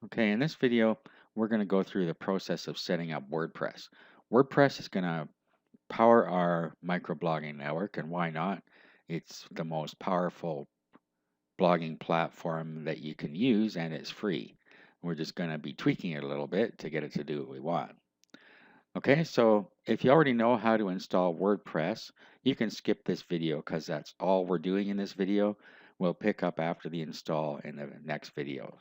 Okay, in this video, we're going to go through the process of setting up WordPress. WordPress is going to power our microblogging network, and why not? It's the most powerful blogging platform that you can use, and it's free. We're just going to be tweaking it a little bit to get it to do what we want. Okay, so if you already know how to install WordPress, you can skip this video because that's all we're doing in this video. We'll pick up after the install in the next video.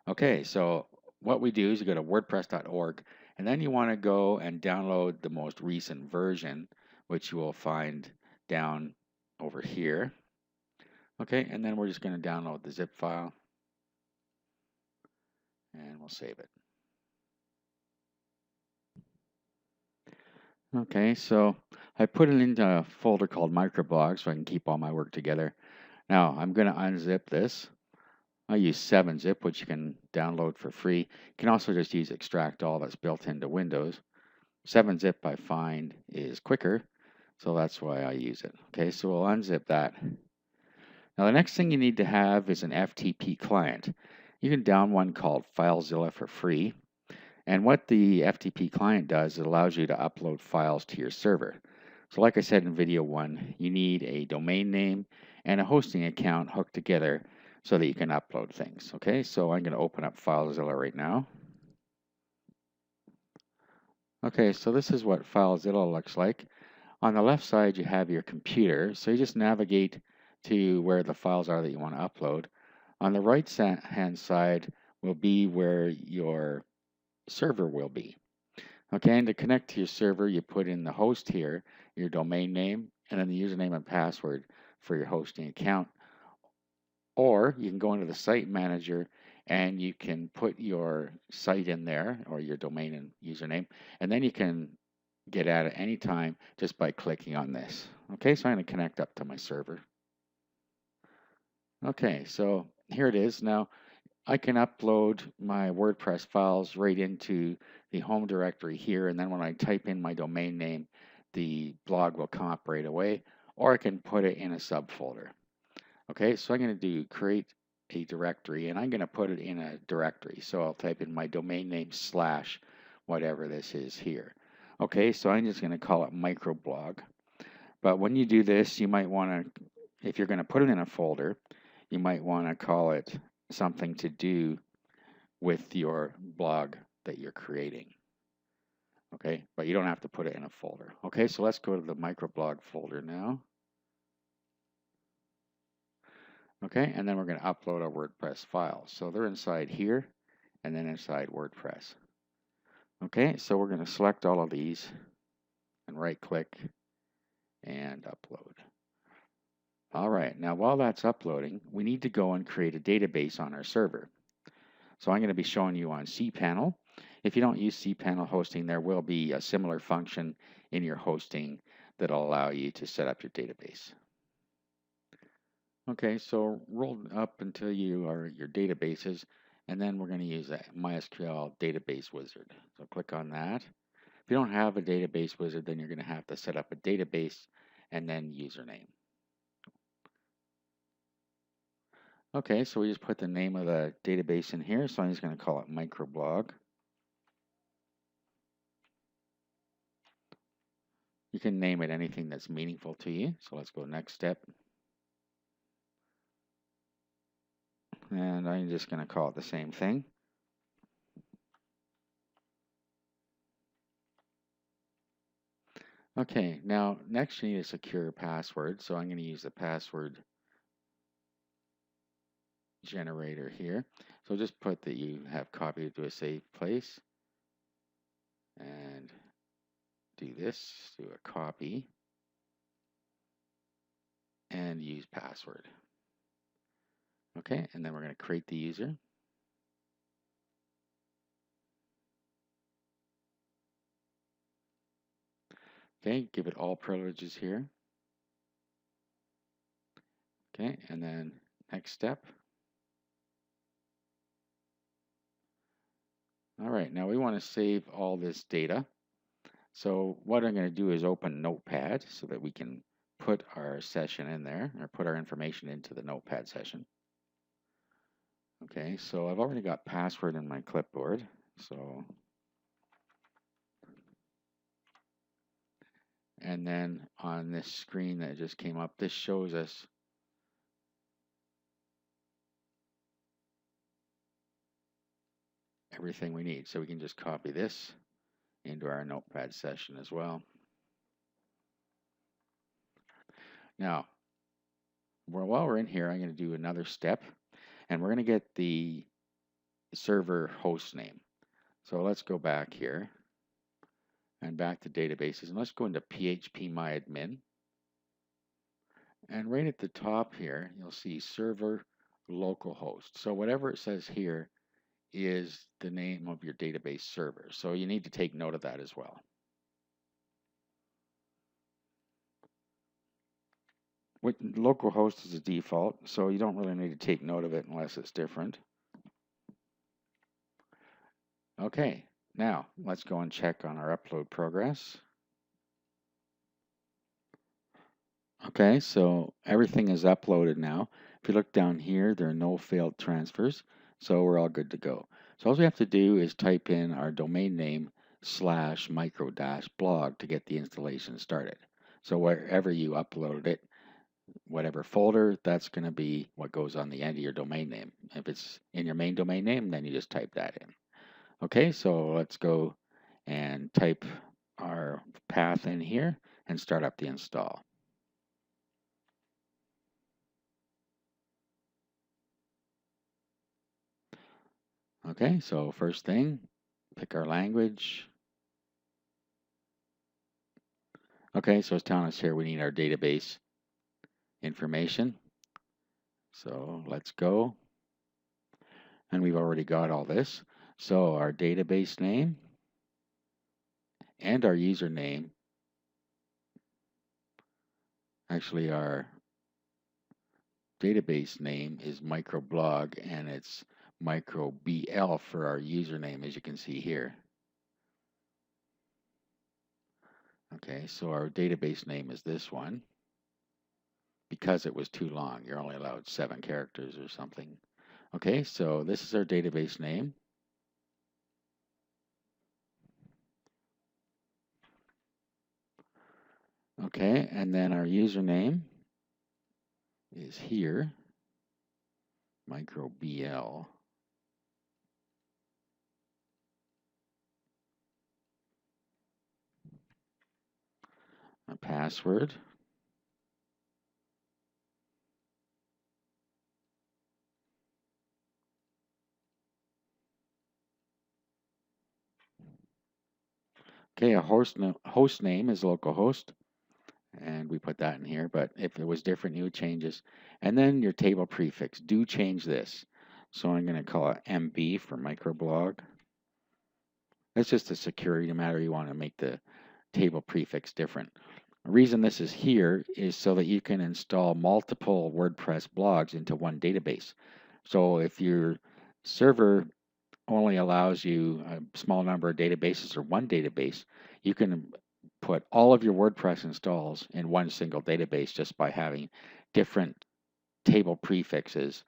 Okay, so what we do is you go to wordpress.org and then you want to go and download the most recent version, which you will find down over here. Okay, and then we're just going to download the zip file and we'll save it. Okay, so I put it into a folder called microblog so I can keep all my work together. Now I'm going to unzip this. I use 7-zip, which you can download for free. You can also just use extract all that's built into Windows. 7-zip I find is quicker, so that's why I use it. Okay, so we'll unzip that. Now the next thing you need to have is an FTP client. You can download one called FileZilla for free. And what the FTP client does, it allows you to upload files to your server. So like I said in video 1, you need a domain name and a hosting account hooked together so that you can upload things. Okay, so I'm going to open up FileZilla right now. Okay, so this is what FileZilla looks like. On the left side, you have your computer, so you just navigate to where the files are that you want to upload. On the right hand side will be where your server will be. Okay, and to connect to your server, you put in the host here, your domain name, and then the username and password for your hosting account. Or you can go into the site manager and you can put your site in there or your domain and username, and then you can get at it anytime just by clicking on this. Okay, so I'm going to connect up to my server. Okay, so here it is. Now I can upload my WordPress files right into the home directory here, and then when I type in my domain name, the blog will come up right away, or I can put it in a subfolder. Okay, so I'm going to do create a directory, and I'm going to put it in a directory. So I'll type in my domain name / whatever this is here. Okay, so I'm just going to call it microblog. But when you do this, you might want to, if you're going to put it in a folder, you might want to call it something to do with your blog that you're creating. Okay, but you don't have to put it in a folder. Okay, so let's go to the microblog folder now. Okay, and then we're going to upload our WordPress files. So they're inside here and then inside WordPress. Okay, so we're going to select all of these and right click and upload. All right, now while that's uploading, we need to go and create a database on our server. So I'm going to be showing you on cPanel. If you don't use cPanel hosting, there will be a similar function in your hosting that'll allow you to set up your database. Okay, so roll up until you are your databases, and then we're going to use a MySQL database wizard. So click on that. If you don't have a database wizard, then you're going to have to set up a database and then username. Okay, so we just put the name of the database in here, so I'm just going to call it microblog. You can name it anything that's meaningful to you. So let's go next step. And I'm just going to call it the same thing. Okay, now next you need a secure password. So I'm going to use the password generator here. So just put that you have copied to a safe place. And do this, do a copy. And use password. Okay, and then we're going to create the user. Okay, give it all privileges here. Okay, and then next step. All right, now we want to save all this data. So what I'm going to do is open Notepad so that we can put our session in there, or put our information into the Notepad session. Okay, so I've already got password in my clipboard. So, and then on this screen that just came up, this shows us everything we need. So we can just copy this into our notepad session as well. Now, while we're in here, I'm going to do another step, and we're going to get the server host name. So let's go back here and back to databases, and let's go into phpMyAdmin. And right at the top here, you'll see server localhost. So whatever it says here is the name of your database server. So you need to take note of that as well. Localhost is a default, so you don't really need to take note of it unless it's different. Okay, now let's go and check on our upload progress. Okay, so everything is uploaded now. If you look down here, there are no failed transfers, so we're all good to go. So all we have to do is type in our domain name /micro-blog to get the installation started. So wherever you uploaded it, whatever folder, that's going to be what goes on the end of your domain name. If it's in your main domain name, then you just type that in. Okay, so let's go and type our path in here and start up the install. Okay, so first thing, pick our language. Okay, so it's telling us here we need our database information. So let's go. And we've already got all this. So our database name and our username, actually our database name is microblog and it's microbl for our username, as you can see here. Okay, so our database name is this one. Because it was too long, you're only allowed 7 characters or something. Okay, so this is our database name. Okay, and then our username is here, microbl. A password. Okay, a host name is localhost, and we put that in here, but if it was different, you would change this. And then your table prefix, do change this. So I'm going to call it MB for microblog. That's just a security matter. You want to make the table prefix different. The reason this is here is so that you can install multiple WordPress blogs into one database. So if your server only allows you a small number of databases or one database, you can put all of your WordPress installs in one single database just by having different table prefixes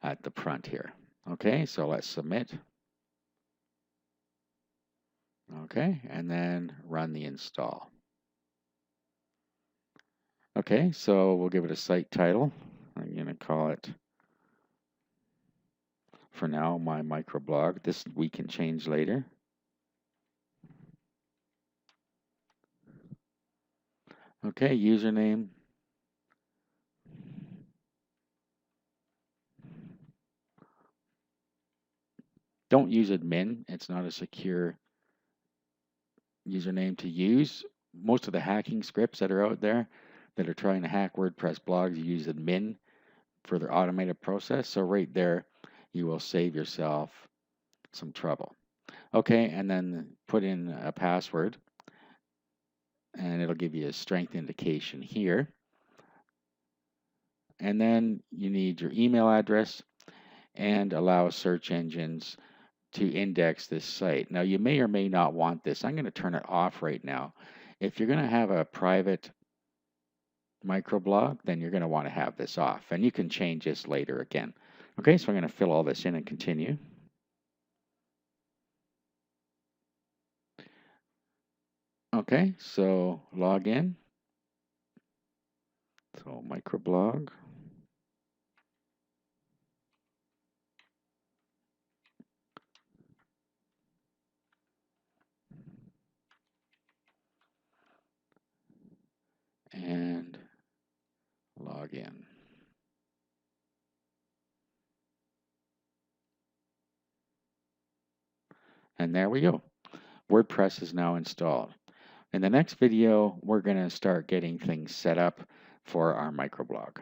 at the front here. Okay, so let's submit. Okay, and then run the install. Okay, so we'll give it a site title. I'm going to call it, for now, my microblog. This we can change later. Okay, username. Don't use admin. It's not a secure username to use. Most of the hacking scripts that are out there that are trying to hack WordPress blogs use admin for their automated process. So right there, you will save yourself some trouble. Okay, and then put in a password, and it'll give you a strength indication here. And then you need your email address and allow search engines to index this site. Now, you may or may not want this. I'm going to turn it off right now. If you're going to have a private microblog, then you're going to want to have this off. And you can change this later again. Okay, so I'm going to fill all this in and continue. Okay, so log in. So microblog. And log in. And there we go. WordPress is now installed. In the next video, we're going to start getting things set up for our microblog.